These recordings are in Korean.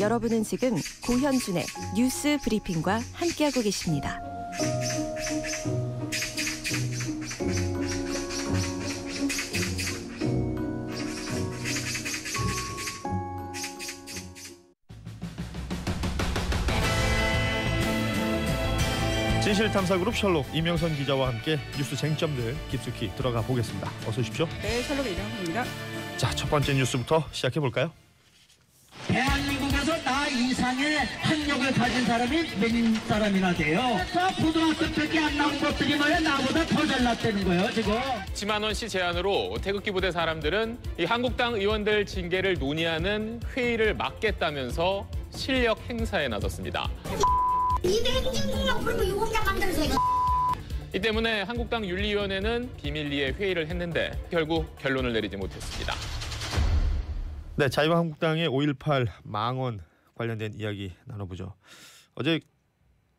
여러분은 지금 고현준의 뉴스 브리핑과 함께하고 계십니다. 진실탐사그룹 셜록 이명선 기자와 함께 뉴스 쟁점들 깊숙이 들어가 보겠습니다. 어서 오십시오. 네, 셜록의 이명선입니다. 자, 첫 번째 뉴스부터 시작해 볼까요? 대한민국에서 나 이상의 학력을 가진 사람이 몇 사람이나 돼요. 고등학교밖에 안 나온 것들이 말이야 나보다 더 잘났다는 거예요 지금. 지만원 씨 제안으로 태극기 부대 사람들은 이 한국당 의원들 징계를 논의하는 회의를 막겠다면서 실력 행사에 나섰습니다. 이백진국력 그리고 유공장 만들어서 이 때문에 한국당 윤리위원회는 비밀리에 회의를 했는데 결국 결론을 내리지 못했습니다. 네, 자유한국당의 5.18 망언 관련된 이야기 나눠보죠. 어제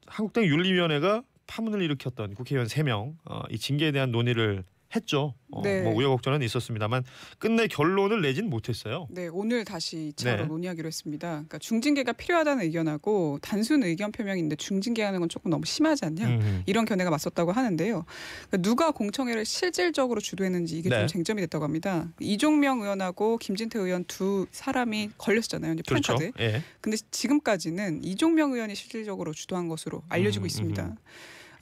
한국당 윤리위원회가 파문을 일으켰던 국회의원 3명 이 징계에 대한 논의를 했죠. 네. 뭐 우여곡절은 있었습니다만 끝내 결론을 내진 못했어요. 네, 오늘 다시 2차로 네. 논의하기로 했습니다. 그러니까 중징계가 필요하다는 의견하고 단순 의견 표명인데 중징계하는 건 조금 너무 심하지 않냐? 이런 견해가 맞섰다고 하는데요. 그러니까 누가 공청회를 실질적으로 주도했는지 이게 네. 좀 쟁점이 됐다고 합니다. 이종명 의원하고 김진태 의원 두 사람이 걸렸었잖아요. 이제 그렇죠. 플랜카드. 예. 근데 지금까지는 이종명 의원이 실질적으로 주도한 것으로 알려지고 있습니다.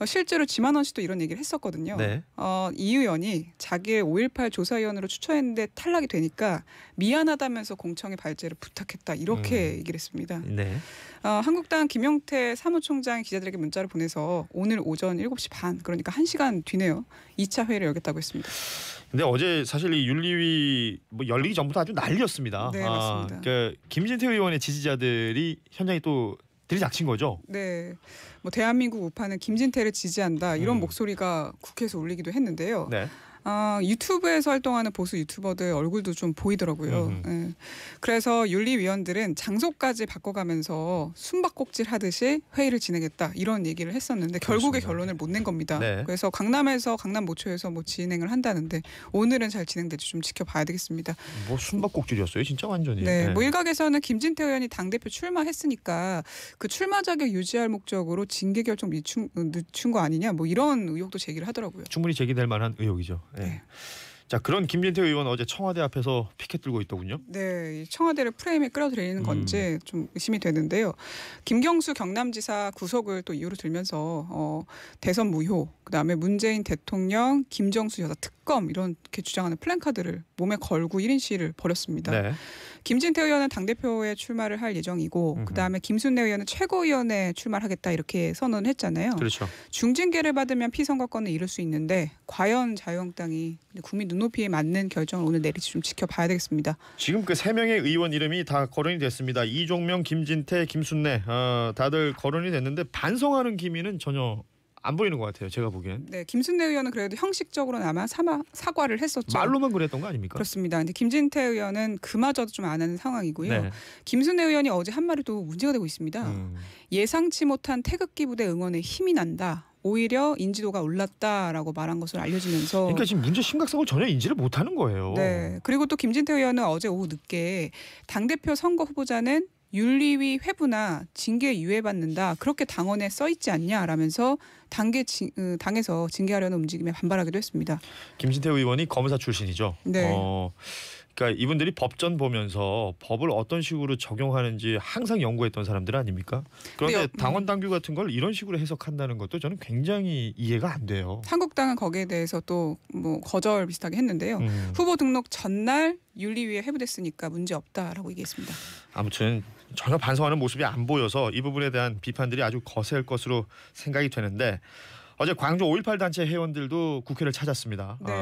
실제로 지만원 씨도 이런 얘기를 했었거든요. 네. 이 의원이 자기의 5.18 조사위원으로 추천했는데 탈락이 되니까 미안하다면서 공청회 발제를 부탁했다. 이렇게 얘기를 했습니다. 네. 한국당 김용태 사무총장이 기자들에게 문자를 보내서 오늘 오전 7시 반, 그러니까 1시간 뒤네요. 2차 회의를 열겠다고 했습니다. 근데 어제 사실 이 윤리위 뭐 열리기 전부터 아주 난리였습니다. 네, 맞습니다. 그 김진태 의원의 지지자들이 현장에 또 들이닥친 거죠. 네, 뭐 대한민국 우파는 김진태를 지지한다 이런 목소리가 국회에서 울리기도 했는데요. 네. 유튜브에서 활동하는 보수 유튜버들 얼굴도 좀 보이더라고요. 네. 그래서 윤리위원들은 장소까지 바꿔가면서 숨바꼭질 하듯이 회의를 진행했다 이런 얘기를 했었는데 결국에 결론을 못 낸 겁니다. 네. 그래서 강남에서 강남 모초에서 뭐 진행을 한다는데 오늘은 잘 진행될지 좀 지켜봐야 되겠습니다. 뭐 숨바꼭질이었어요, 진짜 완전히. 네, 뭐 일각에서는 김진태 의원이 당대표 출마했으니까 그 출마 자격 유지할 목적으로 징계 결정 늦춘 거 아니냐 뭐 이런 의혹도 제기를 하더라고요. 충분히 제기될 만한 의혹이죠. 네. 네. 자, 그런 김진태 의원 어제 청와대 앞에서 피켓 들고 있더군요. 네, 청와대를 프레임에 끌어들이는 건지 좀 의심이 되는데요. 김경수 경남지사 구속을 또 이유로 들면서 대선 무효, 그다음에 문재인 대통령, 김정수 여사 특검 이렇게 주장하는 플랜카드를 몸에 걸고 1인 시위를 벌였습니다. 네. 김진태 의원은 당대표에 출마를 할 예정이고 그다음에 김순례 의원은 최고위원에 출마를 하겠다 이렇게 선언을 했잖아요. 그렇죠. 중징계를 받으면 피선거권을 잃을 수 있는데 과연 자유한국당이 국민 눈높이에 맞는 결정을 오늘 내릴지 좀 지켜봐야 되겠습니다. 지금 그 3명의 의원 이름이 다 거론이 됐습니다. 이종명, 김진태, 김순례 다들 거론이 됐는데 반성하는 기미는 전혀 안 보이는 것 같아요. 제가 보기엔. 네, 김순례 의원은 그래도 형식적으로는 아마 사과를 했었죠. 말로만 그랬던 거 아닙니까? 그렇습니다. 근데 김진태 의원은 그마저도 좀 안 하는 상황이고요. 네. 김순례 의원이 어제 한 말도 문제가 되고 있습니다. 예상치 못한 태극기 부대 응원에 힘이 난다. 오히려 인지도가 올랐다라고 말한 것으로 알려지면서 그러니까 지금 문제 심각성을 전혀 인지를 못하는 거예요. 네. 그리고 또 김진태 의원은 어제 오후 늦게 당대표 선거 후보자는 윤리위 회부나 징계 유예받는다. 그렇게 당원에 써 있지 않냐라면서 당에서 징계하려는 움직임에 반발하기도 했습니다. 김진태 의원이 검사 출신이죠. 네. 그러니까 이분들이 법전 보면서 법을 어떤 식으로 적용하는지 항상 연구했던 사람들 아닙니까? 그런데 당원 당규 같은 걸 이런 식으로 해석한다는 것도 저는 굉장히 이해가 안 돼요. 한국당은 거기에 대해서 또 뭐 거절 비슷하게 했는데요. 후보 등록 전날 윤리위에 회부됐으니까 문제 없다라고 얘기했습니다. 아무튼 전혀 반성하는 모습이 안 보여서 이 부분에 대한 비판들이 아주 거셀 것으로 생각이 되는데 어제 광주 5.18 단체 회원들도 국회를 찾았습니다. 네.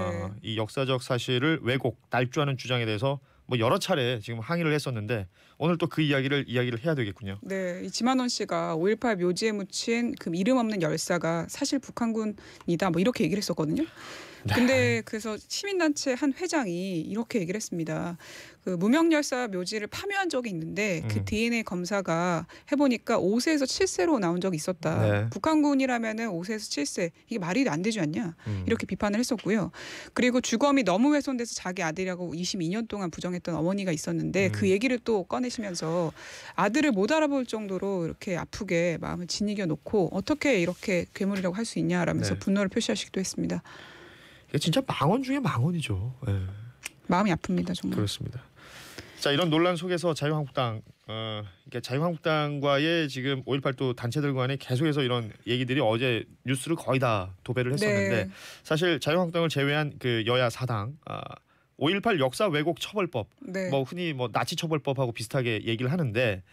이 역사적 사실을 왜곡, 날조하는 주장에 대해서 뭐 여러 차례 지금 항의를 했었는데 오늘 또 그 이야기를 해야 되겠군요. 네, 이 지만원 씨가 5.18 묘지에 묻힌 그 이름 없는 열사가 사실 북한군이다 뭐 이렇게 얘기를 했었거든요. 근데 그래서 시민단체 한 회장이 이렇게 얘기를 했습니다. 그 무명열사 묘지를 파묘한 적이 있는데 그 DNA 검사가 해보니까 5세에서 7세로 나온 적이 있었다. 네. 북한군이라면은 5세에서 7세 이게 말이 안 되지 않냐 이렇게 비판을 했었고요. 그리고 주검이 너무 훼손돼서 자기 아들이라고 22년 동안 부정했던 어머니가 있었는데 그 얘기를 또 꺼내시면서 아들을 못 알아볼 정도로 이렇게 아프게 마음을 짓이겨 놓고 어떻게 이렇게 괴물이라고 할 수 있냐라면서 네. 분노를 표시하시기도 했습니다. 이게 진짜 망언 중에 망언이죠. 네. 마음이 아픕니다 정말. 그렇습니다. 자, 이런 논란 속에서 자유한국당, 그러니까 자유한국당과의 지금 5.18도 단체들 간에 계속해서 이런 얘기들이 어제 뉴스를 거의 다 도배를 했었는데 네. 사실 자유한국당을 제외한 그 여야 사당 5.18 역사 왜곡 처벌법, 네. 뭐 흔히 뭐 나치 처벌법하고 비슷하게 얘기를 하는데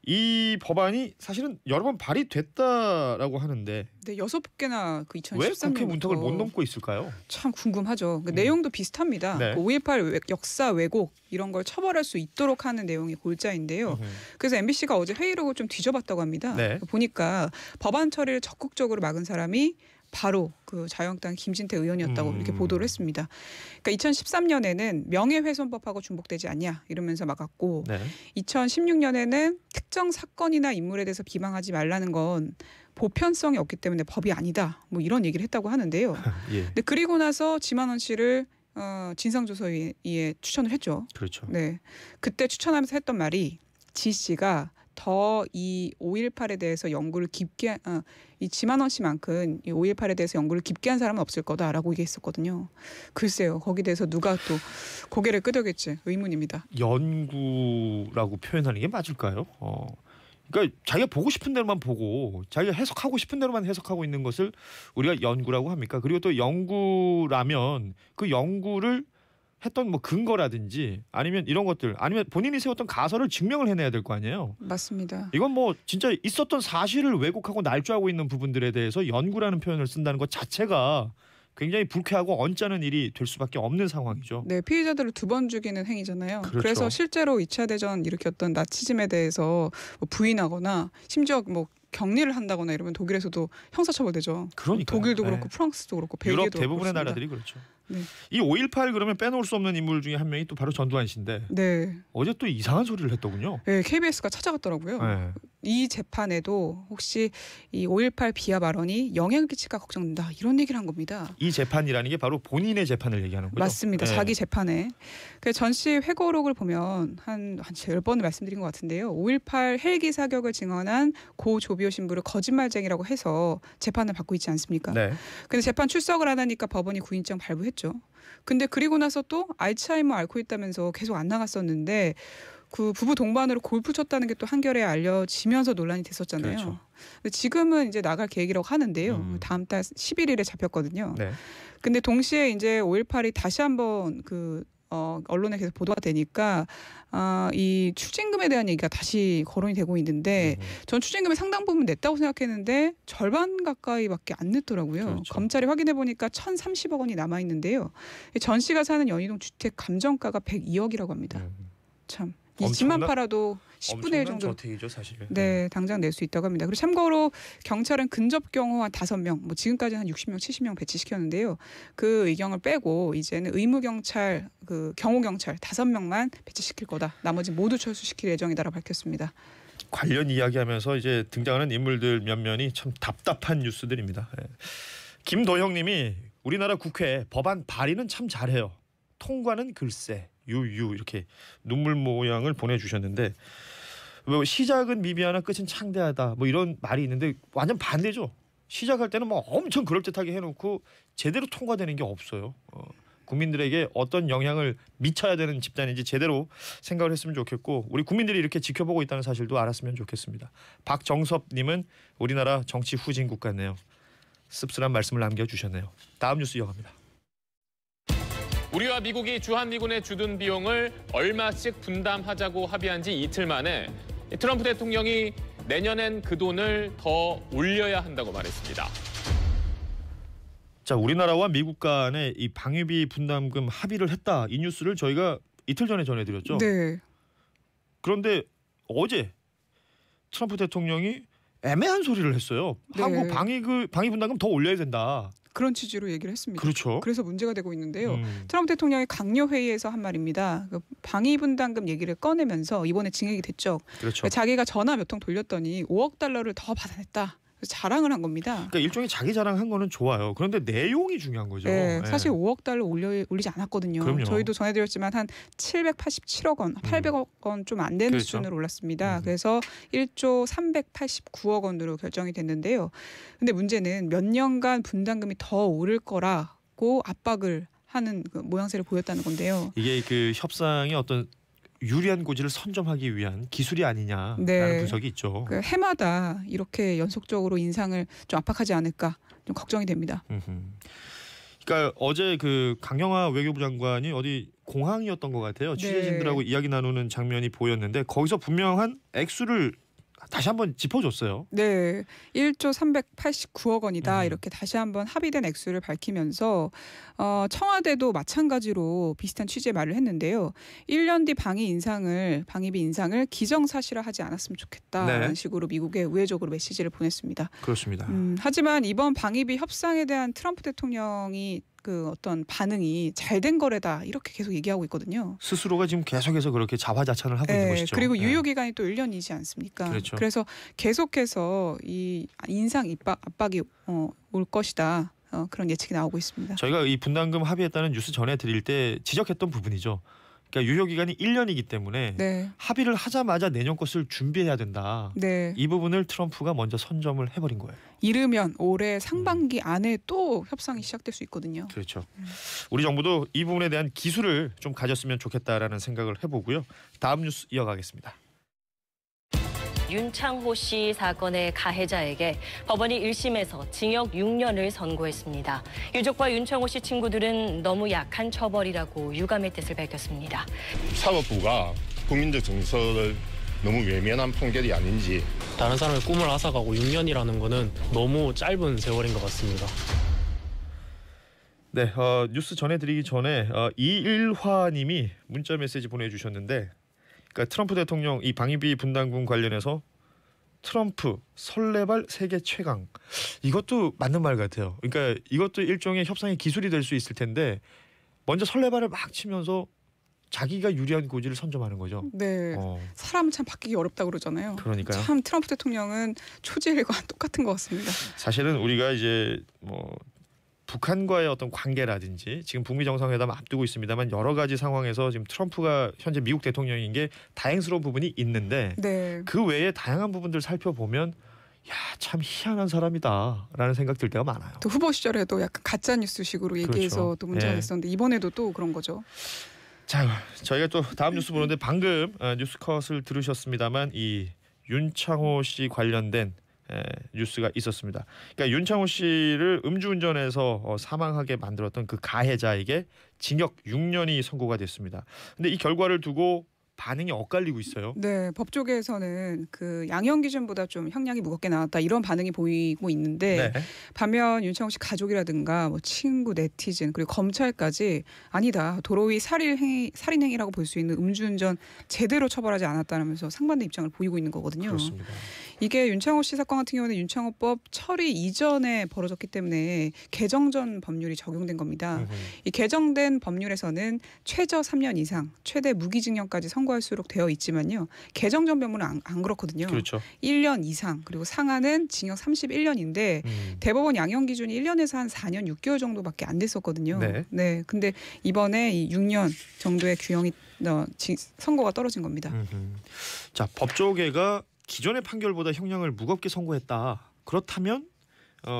이 법안이 사실은 여러 번 발의됐다라고 하는데 네, 6개나 그 왜 2013년부터 국회 문턱을 못 넘고 있을까요? 참 궁금하죠. 그 내용도 비슷합니다. 네. 그 5.18 역사 왜곡 이런 걸 처벌할 수 있도록 하는 내용이 골자인데요. 그래서 MBC가 어제 회의록을 좀 뒤져봤다고 합니다. 네. 보니까 법안 처리를 적극적으로 막은 사람이 바로 그 자유한국당 김진태 의원이었다고 이렇게 보도를 했습니다. 그러니까 2013년에는 명예훼손법하고 중복되지 않냐 이러면서 막았고 네. 2016년에는 특정 사건이나 인물에 대해서 비방하지 말라는 건 보편성이 없기 때문에 법이 아니다. 뭐 이런 얘기를 했다고 하는데요. 예. 근데 그리고 나서 지만원 씨를 진상조사위에 추천을 했죠. 그렇죠. 네, 그때 추천하면서 했던 말이 지 씨가 더 이 5.18에 대해서 연구를 깊게 이 지만원 씨만큼 이 5.18에 대해서 연구를 깊게 한 사람은 없을 거다라고 얘기했었거든요. 글쎄요, 거기에 대해서 누가 또 고개를 끄덕일지 의문입니다. 연구라고 표현하는 게 맞을까요? 그러니까 자기가 보고 싶은 대로만 보고 자기가 해석하고 싶은 대로만 해석하고 있는 것을 우리가 연구라고 합니까? 그리고 또 연구라면 그 연구를 했던 뭐 근거라든지 아니면 이런 것들 아니면 본인이 세웠던 가설을 증명을 해내야 될 거 아니에요. 맞습니다. 이건 뭐 진짜 있었던 사실을 왜곡하고 날조하고 있는 부분들에 대해서 연구라는 표현을 쓴다는 것 자체가 굉장히 불쾌하고 언짢은 일이 될 수밖에 없는 상황이죠. 네, 피의자들을 2번 죽이는 행위잖아요. 그렇죠. 그래서 실제로 2차 대전 일으켰던 나치즘에 대해서 뭐 부인하거나 심지어 뭐 격리를 한다거나 이러면 독일에서도 형사처벌되죠. 그러니까요. 독일도 네. 그렇고 프랑스도 그렇고 유럽 벨기에도 대부분의 그렇습니다. 나라들이 그렇죠. 네. 이 5.18 그러면 빼놓을 수 없는 인물 중에 한 명이 또 바로 전두환 씨인데 네. 어제 또 이상한 소리를 했더군요. 네, KBS가 찾아갔더라고요. 네. 이 재판에도 혹시 이 5.18 비하 발언이 영향을 끼칠까 걱정된다 이런 얘기를 한 겁니다. 이 재판이라는 게 바로 본인의 재판을 얘기하는 거죠. 맞습니다. 네. 자기 재판에. 전 씨 회고록을 보면 한 10번을 말씀드린 것 같은데요. 5.18 헬기 사격을 증언한 고 조비오 신부를 거짓말쟁이라고 해서 재판을 받고 있지 않습니까? 네. 근데 재판 출석을 안 하니까 법원이 구인장 발부했죠. 근데 그리고 나서 또 알츠하이머 앓고 있다면서 계속 안 나갔었는데 그 부부 동반으로 골프 쳤다는 게 또 한겨레에 알려지면서 논란이 됐었잖아요. 그렇죠. 근데 지금은 이제 나갈 계획이라고 하는데요. 다음 달 11일에 잡혔거든요. 네. 근데 동시에 이제 5.18이 다시 한번 그 언론에 계속 보도가 되니까 이 추징금에 대한 얘기가 다시 거론이 되고 있는데 전 추징금의 상당 부분 냈다고 생각했는데 절반 가까이밖에 안 냈더라고요. 그렇죠. 검찰이 확인해 보니까 1,030억 원이 남아 있는데요. 전 씨가 사는 연희동 주택 감정가가 102억이라고 합니다. 참. 이 집만 팔아도 10분의 1 정도 저택이죠, 사실. 네, 당장 낼 수 있다고 합니다. 그리고 참고로 경찰은 근접 경호 한 5명, 뭐 지금까지는 한 60명, 70명 배치시켰는데요. 그 의경을 빼고 이제는 의무 경찰, 그 경호 경찰 5명만 배치시킬 거다. 나머지 모두 철수시킬 예정이다라고 밝혔습니다. 관련 이야기하면서 이제 등장하는 인물들 몇 면이 참 답답한 뉴스들입니다. 예. 김도형님이 우리나라 국회 법안 발의는 참 잘해요. 통과는 글쎄. 유유 이렇게 눈물 모양을 보내주셨는데 뭐 시작은 미비하나 끝은 창대하다 뭐 이런 말이 있는데 완전 반대죠. 시작할 때는 뭐 엄청 그럴듯하게 해놓고 제대로 통과되는 게 없어요. 국민들에게 어떤 영향을 미쳐야 되는 집단인지 제대로 생각을 했으면 좋겠고 우리 국민들이 이렇게 지켜보고 있다는 사실도 알았으면 좋겠습니다. 박정섭님은 우리나라 정치 후진국 같네요. 씁쓸한 말씀을 남겨주셨네요. 다음 뉴스 이어갑니다. 우리와 미국이 주한미군에 주둔 비용을 얼마씩 분담하자고 합의한 지 이틀 만에 트럼프 대통령이 내년엔 그 돈을 더 올려야 한다고 말했습니다. 자, 우리나라와 미국 간에 이 방위비 분담금 합의를 했다. 이 뉴스를 저희가 이틀 전에 전해드렸죠. 네. 그런데 어제 트럼프 대통령이 애매한 소리를 했어요. 네. 한국 방위 분담금 더 올려야 된다. 그런 취지로 얘기를 했습니다. 그렇죠. 그래서 문제가 되고 있는데요. 트럼프 대통령이 강요 회의에서 한 말입니다. 그 방위 분담금 얘기를 꺼내면서 이번에 징역이 됐죠. 그렇죠. 자기가 전화 몇 통 돌렸더니 5억 달러를 더 받아냈다. 그래서 자랑을 한 겁니다. 그러니까 일종의 자기 자랑한 거는 좋아요. 그런데 내용이 중요한 거죠. 네, 예. 사실 5억 달러 올리지 않았거든요. 그럼요. 저희도 전해드렸지만 한 787억 원, 800억 원 좀 안 되는 그렇죠. 수준으로 올랐습니다. 그래서 1조 389억 원으로 결정이 됐는데요. 근데 문제는 몇 년간 분담금이 더 오를 거라고 압박을 하는 그 모양새를 보였다는 건데요. 이게 그 협상의 어떤 유리한 고지를 선점하기 위한 기술이 아니냐라는 네. 분석이 있죠. 그 해마다 이렇게 연속적으로 인상을 좀 압박하지 않을까 좀 걱정이 됩니다. 그러니까 어제 그 강영화 외교부 장관이 어디 공항이었던 것 같아요. 취재진들하고 이야기 나누는 장면이 보였는데 거기서 분명한 액수를 다시 한번 짚어줬어요. 네, 1조 389억 원이다 이렇게 다시 한번 합의된 액수를 밝히면서 청와대도 마찬가지로 비슷한 취지의 말을 했는데요. 1년 뒤 방위비 인상을 기정사실화하지 않았으면 좋겠다라는 네. 식으로 미국에 우회적으로 메시지를 보냈습니다. 그렇습니다. 하지만 이번 방위비 협상에 대한 트럼프 대통령이 그 어떤 반응이 잘된 거래다 이렇게 계속 얘기하고 있거든요. 스스로가 지금 계속해서 그렇게 자화자찬을 하고 있는 것이죠. 그리고 네. 유효 기간이 또 1년이지 않습니까? 그렇죠. 그래서 계속해서 이 인상 압박이 올 것이다. 그런 예측이 나오고 있습니다. 저희가 이 분담금 합의했다는 뉴스 전해드릴 때 지적했던 부분이죠. 그러니까 유효 기간이 1년이기 때문에 네. 합의를 하자마자 내년 것을 준비해야 된다. 네. 이 부분을 트럼프가 먼저 선점을 해버린 거예요. 이르면 올해 상반기 안에 또 협상이 시작될 수 있거든요. 그렇죠. 우리 정부도 이 부분에 대한 기술을 좀 가졌으면 좋겠다라는 생각을 해보고요. 다음 뉴스 이어가겠습니다. 윤창호 씨 사건의 가해자에게 법원이 1심에서 징역 6년을 선고했습니다. 유족과 윤창호 씨 친구들은 너무 약한 처벌이라고 유감의 뜻을 밝혔습니다. 사법부가 국민적 정서를 너무 외면한 판결이 아닌지. 다른 사람의 꿈을 앗아가고 6년이라는 거는 너무 짧은 세월인 것 같습니다. 네, 뉴스 전해드리기 전에 이일화님이 문자 메시지 보내주셨는데, 그러니까 트럼프 대통령 이 방위비 분담금 관련해서 트럼프 설레발 세계 최강, 이것도 맞는 말 같아요. 그러니까 이것도 일종의 협상의 기술이 될 수 있을 텐데 먼저 설레발을 막 치면서 자기가 유리한 고지를 선점하는 거죠. 네, 사람은 참 바뀌기 어렵다고 그러잖아요. 그러니까요. 참 트럼프 대통령은 초지일과 똑같은 것 같습니다. 사실은 우리가 이제 뭐 북한과의 어떤 관계라든지 지금 북미 정상회담 앞두고 있습니다만 여러 가지 상황에서 지금 트럼프가 현재 미국 대통령인 게 다행스러운 부분이 있는데 네. 그 외에 다양한 부분들 살펴보면 야, 참 희한한 사람이다라는 생각 들 때가 많아요. 또 후보 시절에도 약간 가짜 뉴스식으로 얘기해서 그렇죠. 또 문제가 예. 됐었는데 이번에도 또 그런 거죠. 자, 저희가 또 다음 뉴스 보는데 방금 뉴스컷을 들으셨습니다만 이 윤창호 씨 관련된 뉴스가 있었습니다. 그러니까 윤창호 씨를 음주운전해서 사망하게 만들었던 그 가해자에게 징역 6년이 선고가 됐습니다. 근데 이 결과를 두고 반응이 엇갈리고 있어요. 네, 법조계에서는 그 양형 기준보다 좀 형량이 무겁게 나왔다 이런 반응이 보이고 있는데 네. 반면 윤창호 씨 가족이라든가 뭐 친구, 네티즌 그리고 검찰까지 아니다 도로 위 살인행위라고 볼 수 있는 음주운전 제대로 처벌하지 않았다면서 상반된 입장을 보이고 있는 거거든요. 그렇습니다. 이게 윤창호 씨 사건 같은 경우는 윤창호법 처리 이전에 벌어졌기 때문에 개정 전 법률이 적용된 겁니다. 이 개정된 법률에서는 최저 3년 이상, 최대 무기징역까지 선고할수록 되어 있지만요. 개정 전 법률은 안 그렇거든요. 그렇죠. 1년 이상 그리고 상한은 징역 31년인데 대법원 양형 기준이 1년에서 한 4년 6개월 정도밖에 안 됐었거든요. 네. 근데 이번에 이 6년 정도의 규형이 선고가 떨어진 겁니다. 자, 법조계가 기존의 판결보다 형량을 무겁게 선고했다. 그렇다면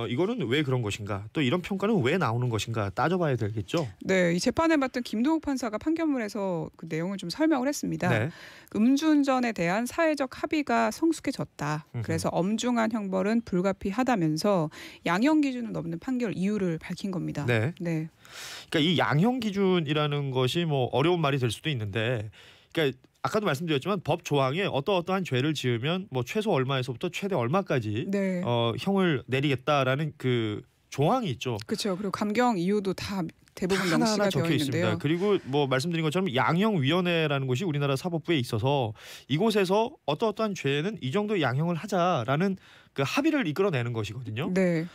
이거는 왜 그런 것인가? 또 이런 평가는 왜 나오는 것인가 따져봐야 되겠죠. 네, 이 재판을 맡은 김동욱 판사가 판결문에서 그 내용을 좀 설명을 했습니다. 네. 음주운전에 대한 사회적 합의가 성숙해졌다. 그래서 엄중한 형벌은 불가피하다면서 양형 기준을 넘는 판결 이유를 밝힌 겁니다. 네. 네. 그러니까 이 양형 기준이라는 것이 뭐 어려운 말이 될 수도 있는데, 그러니까 아까도 말씀드렸지만 법 조항에 어떠한 죄를 지으면 뭐 최소 얼마에서부터 최대 얼마까지 네. 형을 내리겠다라는 그 조항이 있죠. 그렇죠. 그리고 감경 이유도 다 대부분 명시가 하나하나 되어 적혀 있는데요. 있습니다. 그리고 뭐 말씀드린 것처럼 양형위원회라는 곳이 우리나라 사법부에 있어서 이곳에서 어떠어떠한 죄는 이 정도 양형을 하자라는 그 합의를 이끌어내는 것이거든요. 네.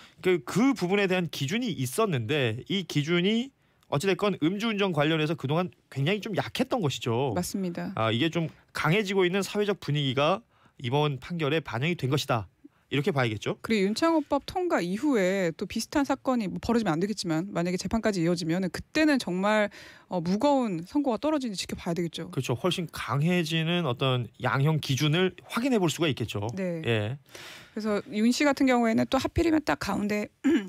그 부분에 대한 기준이 있었는데 이 기준이 어찌됐건 음주운전 관련해서 그동안 굉장히 좀 약했던 것이죠. 맞습니다. 이게 좀 강해지고 있는 사회적 분위기가 이번 판결에 반영이 된 것이다. 이렇게 봐야겠죠. 그리고 윤창호법 통과 이후에 또 비슷한 사건이 뭐 벌어지면 안 되겠지만 만약에 재판까지 이어지면 그때는 정말 무거운 선고가 떨어지는지 지켜봐야 되겠죠. 그렇죠. 훨씬 강해지는 어떤 양형 기준을 확인해 볼 수가 있겠죠. 네. 예. 그래서 윤 씨 같은 경우에는 또 하필이면 딱 가운데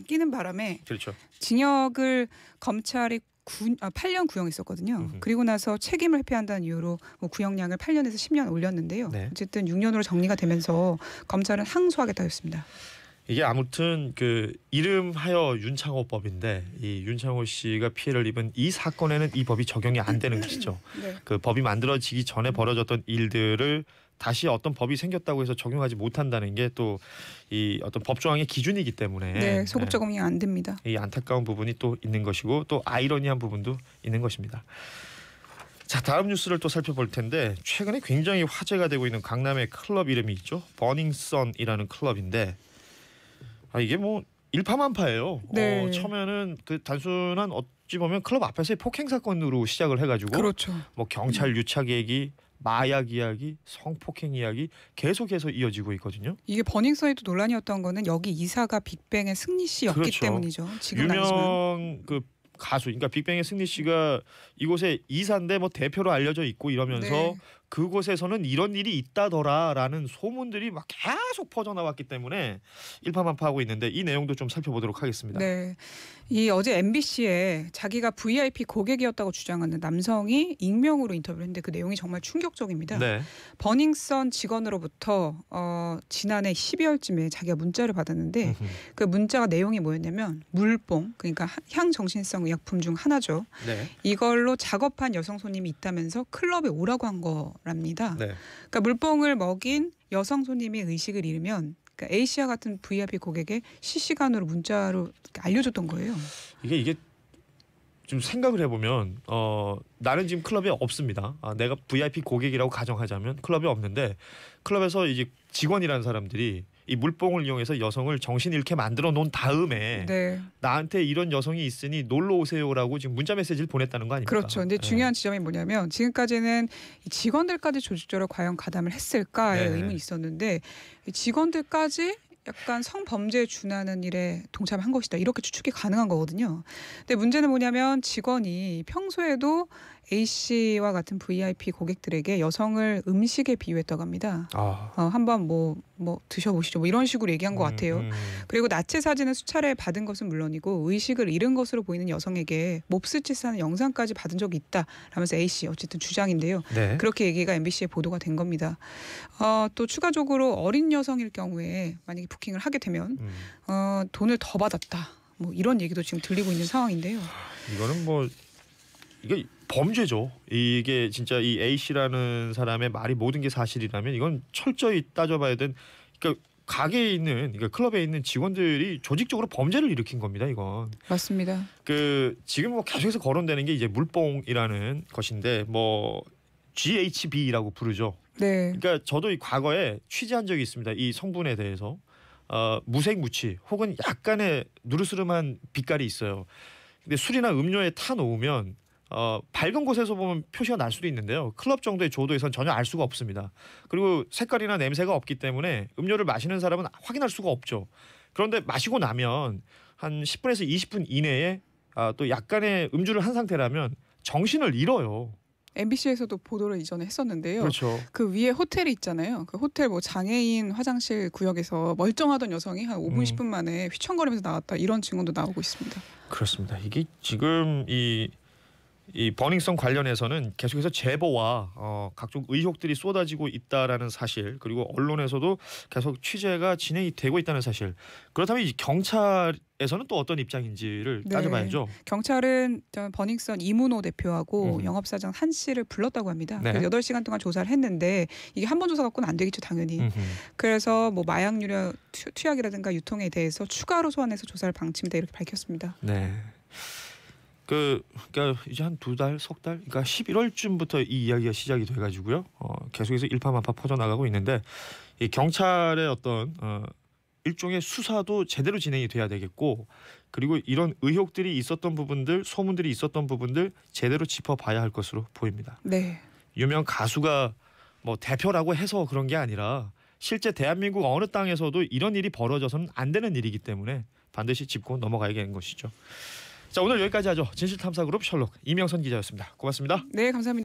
끼는 바람에 그렇죠. 징역을 검찰이 8년 구형했었거든요. 그리고 나서 책임을 회피한다는 이유로 뭐 구형량을 8년에서 10년 올렸는데요. 네. 어쨌든 6년으로 정리가 되면서 검찰은 항소하겠다 했습니다. 이게 아무튼 그 이름하여 윤창호법인데 이 윤창호 씨가 피해를 입은 이 사건에는 이 법이 적용이 안 되는 것이죠. 네. 그 법이 만들어지기 전에 벌어졌던 일들을 다시 어떤 법이 생겼다고 해서 적용하지 못한다는 게 또 이 어떤 법조항의 기준이기 때문에 네, 소급 적용이 안 됩니다. 이 안타까운 부분이 또 있는 것이고 또 아이러니한 부분도 있는 것입니다. 자, 다음 뉴스를 또 살펴볼 텐데 최근에 굉장히 화제가 되고 있는 강남의 클럽 이름이 있죠. 버닝썬이라는 클럽인데 이게 뭐 일파만파예요. 네. 처음에는 그 단순한 어찌 보면 클럽 앞에서의 폭행 사건으로 시작을 해가지고 그렇죠. 뭐 경찰 유착 얘기, 마약 이야기, 성폭행 이야기 계속해서 이어지고 있거든요. 이게 버닝썬이 또 논란이었던 거는 여기 이사가 빅뱅의 승리 씨였기 그렇죠. 때문이죠. 지금 유명 그 가수, 그러니까 빅뱅의 승리 씨가 이곳에 이사인데 뭐 대표로 알려져 있고 이러면서 네. 그곳에서는 이런 일이 있다더라라는 소문들이 막 계속 퍼져나왔기 때문에 일파만파하고 있는데 이 내용도 좀 살펴보도록 하겠습니다. 네, 이 어제 MBC에 자기가 VIP 고객이었다고 주장하는 남성이 익명으로 인터뷰를 했는데 그 내용이 정말 충격적입니다. 네. 버닝썬 직원으로부터 지난해 12월쯤에 자기가 문자를 받았는데 그 문자가 내용이 뭐였냐면 물뽕, 그러니까 향정신성 의약품 중 하나죠. 네. 이걸로 작업한 여성 손님이 있다면서 클럽에 오라고 한 거랍니다. 네. 그러니까 물뽕을 먹인 여성 손님이 의식을 잃으면 그러니까 A씨와 같은 VIP 고객에 실시간으로 문자로 알려줬던 거예요. 이게 좀 생각을 해보면 나는 지금 클럽에 없습니다. 내가 VIP 고객이라고 가정하자면 클럽에 없는데 클럽에서 이제 직원이라는 사람들이 이 물뽕을 이용해서 여성을 정신 잃게 만들어 놓은 다음에 네. 나한테 이런 여성이 있으니 놀러 오세요라고 지금 문자 메시지를 보냈다는 거 아닙니까? 그렇죠. 근데 중요한 지점이 뭐냐면 지금까지는 이 직원들까지 조직적으로 과연 가담을 했을까의 네. 의문이 있었는데 이 직원들까지 약간 성범죄에 준하는 일에 동참한 것이다. 이렇게 추측이 가능한 거거든요. 근데 문제는 뭐냐면 직원이 평소에도 A씨와 같은 VIP 고객들에게 여성을 음식에 비유했다고 합니다. 한번 뭐 드셔보시죠. 뭐 이런 식으로 얘기한 것 같아요. 그리고 나체 사진을 수차례 받은 것은 물론이고 의식을 잃은 것으로 보이는 여성에게 몹쓸 짓을 하는 영상까지 받은 적이 있다라면서 A씨 어쨌든 주장인데요. 네. 그렇게 얘기가 MBC에 보도가 된 겁니다. 또 추가적으로 어린 여성일 경우에 만약에 부킹을 하게 되면 돈을 더 받았다. 뭐 이런 얘기도 지금 들리고 있는 상황인데요. 이거는 뭐 이게 범죄죠. 이게 진짜 이 A씨라는 사람의 말이 모든 게 사실이라면 이건 철저히 따져봐야 된. 그러니까 가게에 있는, 그러니까 클럽에 있는 직원들이 조직적으로 범죄를 일으킨 겁니다. 이건. 맞습니다. 그 지금 뭐 계속해서 거론되는 게 이제 물뽕이라는 것인데 뭐 GHB라고 부르죠. 네. 그러니까 저도 이 과거에 취재한 적이 있습니다. 이 성분에 대해서 무색무취 혹은 약간의 누르스름한 빛깔이 있어요. 근데 술이나 음료에 타 놓으면 밝은 곳에서 보면 표시가 날 수도 있는데요. 클럽 정도의 조도에선 전혀 알 수가 없습니다. 그리고 색깔이나 냄새가 없기 때문에 음료를 마시는 사람은 확인할 수가 없죠. 그런데 마시고 나면 한 10분에서 20분 이내에 또 약간의 음주를 한 상태라면 정신을 잃어요. MBC에서도 보도를 이전에 했었는데요. 그렇죠. 그 위에 호텔이 있잖아요. 그 호텔 뭐 장애인 화장실 구역에서 멀쩡하던 여성이 한 5분 10분 만에 휘청거리면서 나왔다. 이런 증언도 나오고 있습니다. 그렇습니다. 이게 지금 이 이 버닝썬 관련해서는 계속해서 제보와 각종 의혹들이 쏟아지고 있다라는 사실, 그리고 언론에서도 계속 취재가 진행이 되고 있다는 사실. 그렇다면 이 경찰에서는 또 어떤 입장인지를 네. 따져봐야죠. 경찰은 버닝썬 이문호 대표하고 영업사장 한 씨를 불렀다고 합니다. 네. 그래서 8시간 동안 조사를 했는데 이게 한 번 조사 갖고는 안 되겠죠, 당연히. 그래서 뭐 마약 유료 투약이라든가 유통에 대해서 추가로 소환해서 조사를 방침이다 이렇게 밝혔습니다. 네. 그러니까 이제 한 2달, 석 달, 그러니까 11월쯤부터 이 이야기가 시작이 돼가지고요. 계속해서 일파만파 퍼져나가고 있는데 이 경찰의 어떤 일종의 수사도 제대로 진행이 돼야 되겠고, 그리고 이런 의혹들이 있었던 부분들, 소문들이 있었던 부분들 제대로 짚어봐야 할 것으로 보입니다. 네. 유명 가수가 뭐 대표라고 해서 그런 게 아니라 실제 대한민국 어느 땅에서도 이런 일이 벌어져서는 안 되는 일이기 때문에 반드시 짚고 넘어가야겠는 것이죠. 자, 오늘 여기까지 하죠. 진실탐사그룹 셜록 이명선 기자였습니다. 고맙습니다. 네, 감사합니다.